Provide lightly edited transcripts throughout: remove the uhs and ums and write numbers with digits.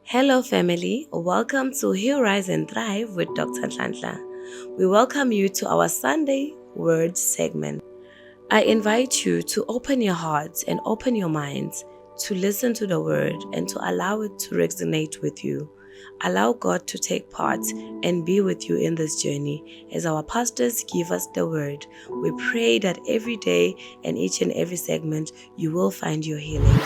Hello, family. Welcome to Heal, Rise, and Thrive with Dr. Nhlanhla. We welcome you to our Sunday Word segment. I invite you to open your hearts and open your minds to listen to the Word and to allow it to resonate with you. Allow God to take part and be with you in this journey as our pastors give us the Word. We pray that every day and each and every segment you will find your healing.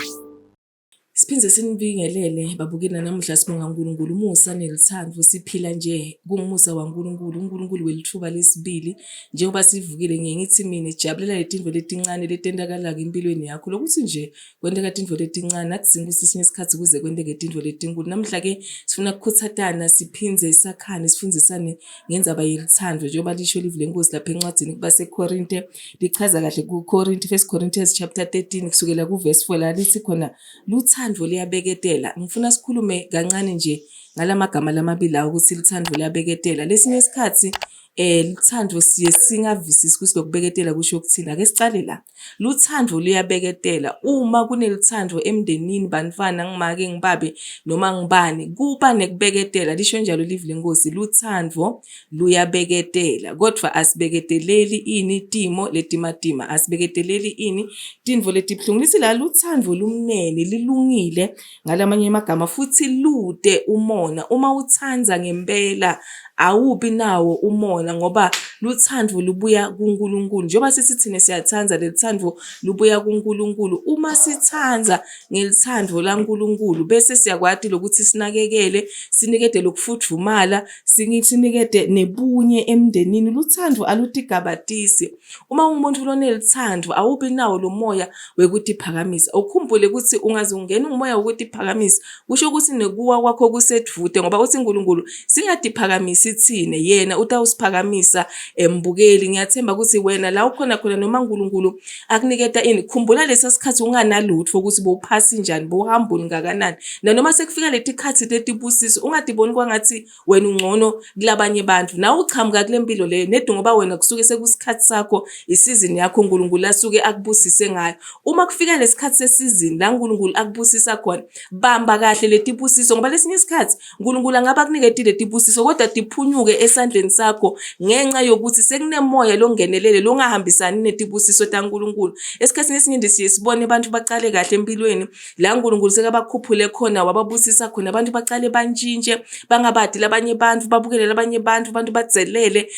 Siphinde sinibingelele babukela namuhla sibonga uNkulunkulu umusa nelithando siphila nje kungumusa waNkulunkulu uNkulunkulu welithuba lesibili njengoba sivukile ngithi mina ejabulela letindvo letincane letendakala empilweni yakho lokuthi nje kwenteka tindvo letincane akudzingi ukuthi isinye isikhathi kuze kwenteke tindvo letinkulu namuhla ke sifuna ukukhuthatana siphindze sakhane sifundisane ngendzaba yelithando njengoba lisho ilizwi lenkosi lapha encwadini kubaseKorinte lichaza kahle kuKorinte 1 Corinthians chapter 13 kusukela kuverse 4 la lithi khona luthando liyabeketela. Ngifuna sikhulume kancane nje ngalamagama lamabili lawo ukuthi luthando liyabeketela. Lesinye isikhathi luthando siye singavisisi ukuthi lokubeketela kusho ukuthini. Ake sicale la. Luthando luyabeketela. Uma kuneluthando emndenini bantwana ngimake ngibabe noma ngibani kuba nekubeketela. Lisho njalo ilizwi lenkosi luthando luyabeketela. Kodwa asibeketeleli ini timo letimatima. Asibeketeleli ini tindvo letibhlungu. Lithi la luthando lumnene lilungile ngalamanye amagama futhi lude umona. Uma uthandza ngempela awubi nawo umona ngoba luthando lubuya kuNkulunkulu. Njengoba sithi thina siyathandza lelithando lubuya kuNkulunkulu. Uma sithandza ngelithando laNkulunkulu bese siyakwati lokuthi sinakekele, sinikede lokufudumala, sinikede nebunye emndenini. Luthando alutigabatisi. Uma umuntu lonelithando awubi nawo lo moya wekuthi phakamisa. Ukhumbule ukuthi ungaze ungena umoya wokuthi phakamisa kusho ukuthi nekuwa kwakho kusedvude ngoba uthi uNkulunkulu singadiphakamisa ithine yena utawusiphakamisa embukeli. Ngiyathemba ukuthi wena la ukhona khona noma uNkulunkulu akuniketa ini khumbula lesa sikhathi unganalutho ukuthi bowuphasi njani bohamba ngakanani nanoma sekufika letikhathi letibusiso ungadiboni kwangathi wena ungcono kulabanye abantu nawe uchamuka kule mpilo leyo nedingo ngoba wena kusuke sekusikhathi sakho isizini yakho uNkulunkulu asuke akubusise ngayo. Uma kufika lesikhathi sesizini la uNkulunkulu akubusisa khona bamba kahle letibusiso ngoba lesinye isikhathi uNkulunkulu angaba kuniketile letibusiso kodwa diphunyuke esandleni sakho ngenxa yokuthi sekunemoya longenelele longahambisani netibusiso taNkulunkulu. Esikhathini esiningi siye sibone abantu baqale kahle empilweni la uNkulunkulu sekabakhuphule khona wababusisa khona abantu baqale bantshintshe bangabadi labanye abantu babukele labanye abantu badzelele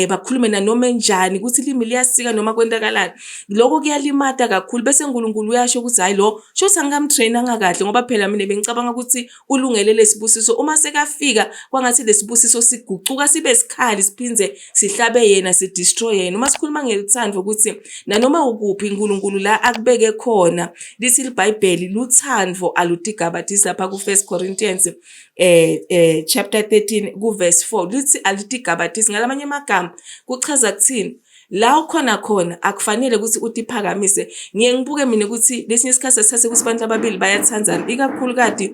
bakhulume nanoma enjani ukuthi limi liyasika noma kwenzakalani. Lokho kuyalimata kakhulu bese uNkulunkulu uyasho ukuthi hayi lo shothi angamtraina ngakahle ngoba phela mina bengicabanga ukuthi ulungele lesibusiso. Uma sekafika kwangathi lesibusiso sigucuka sibe sikhali siphinze sihlabe yena sidestroy yena. Uma sikhuluma ngelithando ukuthi nanoma ukuphi uNkulunkulu la akubeke khona lithi iBhayibheli luthando alutigabathisi lapha ku1 Corinthians chapter 13 kuverse 4 lithi alutigabathisi. Ngalamanye amagama kuchaza kuthini la ukhona akufanele ukuthi utiphakamise. Ngibuke mina ukuthi lesinye isikhathi sesithathe ukuthi abantu ababili bayathandzana ikakhulu kade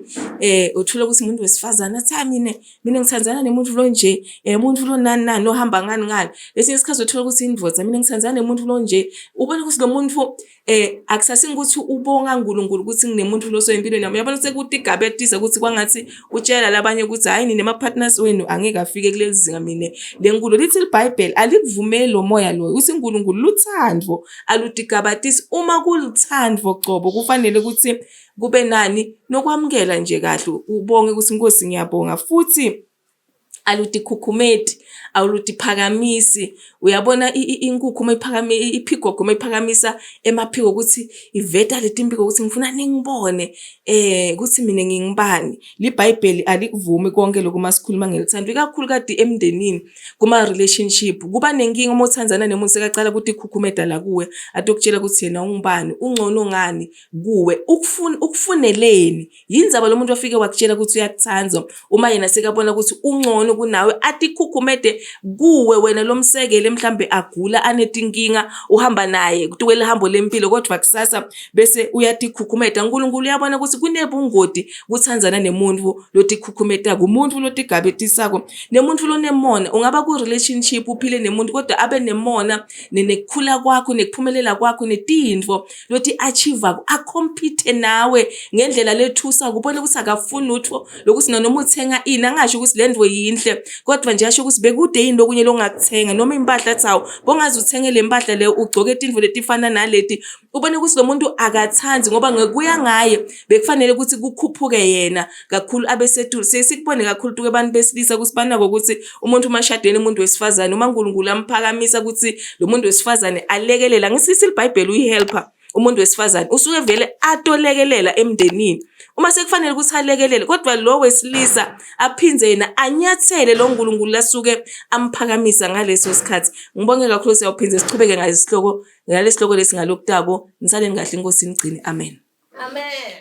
uthola ukuthi umuntu wesifazana athi mina ngithandzana nemuntu lo nje umuntu lo nani ohamba ngani. Lesinye isikhathi uthola ukuthi indvodza mina ngithandzana nemuntu lo nje ubona ukuthi lo muntu akusasingi ukuthi ubonga uNkulunkulu ukuthi nginemuntu lo so empilweni nami. Uyabona ukuthi igabetisa ukuthi kwangathi utshela labanye ukuthi hayi nina ama partners wenu angeke afike kulezi zinga mina lenkulu. Lithi iBhayibheli alikuvumeli lo moya lo uthi uNkulunkulu luthando alutigabatisi. Uma kulithando cobo kufanele ukuthi kube nani nokwamukela nje kahle ubonge ukuthi Nkosi ngiyabonga futhi alutikhukhumeti awulutiphakamisi. Uyabona inkukhu iphigogo mayiphakamisa emaphiko ukuthi iveta letimpiko ukuthi ngifuna ningibone ukuthi mina ngingibani. LiBhayibheli alikuvumi konke lokho masikhuluma ngelithando ikakhulu kade emndenini kuma relationship kuba nenkinga uma uthandzana nemuntu sekacala ukuthi ikhukhumeta la kuwe atokutshela ukuthi yena ungibani ungcono ngani kuwe ukufuneleni yindzaba lo muntu ofike wakutshela ukuthi uyakuthandza uma yena sekabona ukuthi ungcono kunawe atikhukhumede kuwe wena lomsekele mhlambe agula anetinkinga uhamba naye kuwele hambo lempilo kodwa kusasa bese uyatikhukhumeda. uNkulunkulu uyabona ukuthi kunebungoti kuthandzana nemuntu lotikhukhumedako, umuntu lotigabetisako, nemuntu lonemona. Ungaba ku-relationship uphile nemuntu kodwa abe nemona nekukhula kwakho nekuphumelela kwakho netintfo loti-achievako akhompithe nawe ngendlela lethusa kubona ukuthi akafuni lutho lokuthi noma uthenga ini angasho ukuthi le ndvo yinhle kodwa nje asho ukuthi bekude yini lokunye longakuthenga noma impahla thawu bongaze uthenge le mpahla le ugcoke tintfo letifana naleti ubone ukuthi lo muntu akathanzi ngoba ngekuya ngaye bekufanele ukuthi kukhuphuke yena kakhulu abesetulu. Sesikubone kakhulu tuke abantu besilisa ukuthi banako ukuthi umuntu umashadeni umuntu wesifazane uma uNkulunkulu amphakamisa ukuthi lo muntu wesifazane alekelela ngisisi iBhayibheli uyihelper umuntu wesifazane usuke vele atolekelela emndenini uma sekufanele ukuthi alekelele kodwa lo wesilisa aphinze yena anyathele lo uNkulunkulu lasuke amphakamisa ngaleso sikhathi. Ngibonge kakhulu siyawuphinze sichubeke ngalesihloko lesihloko lesingalokutako. Nisaleni kahle inkosi inigcine. Amen. Amen.